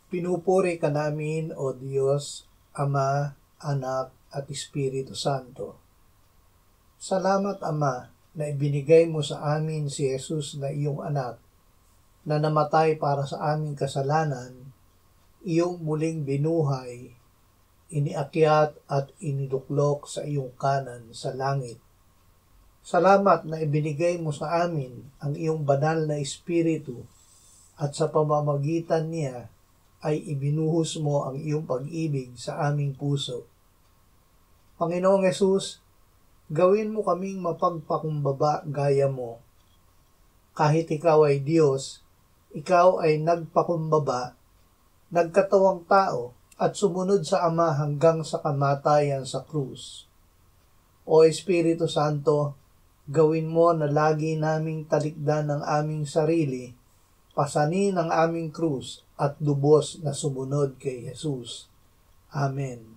Pinupuri ka namin, O Diyos, Ama, Anak, at Espiritu Santo. Salamat, Ama, na ibinigay mo sa amin si Jesus na iyong anak, na namatay para sa aming kasalanan, iyong muling binuhay, iniakyat at iniluklok sa iyong kanan sa langit. Salamat na ibinigay mo sa amin ang iyong banal na Espiritu at sa pamamagitan niya ay ibinuhos mo ang iyong pag-ibig sa aming puso. Panginoong Hesus, gawin mo kaming mapagpakumbaba gaya mo. Kahit ikaw ay Diyos, ikaw ay nagpakumbaba, nagkatawang tao at sumunod sa Ama hanggang sa kamatayan sa krus. O Espiritu Santo, gawin mo na lagi naming talikdan ng aming sarili, pasanin ang aming krus at lubos na sumunod kay Jesus. Amen.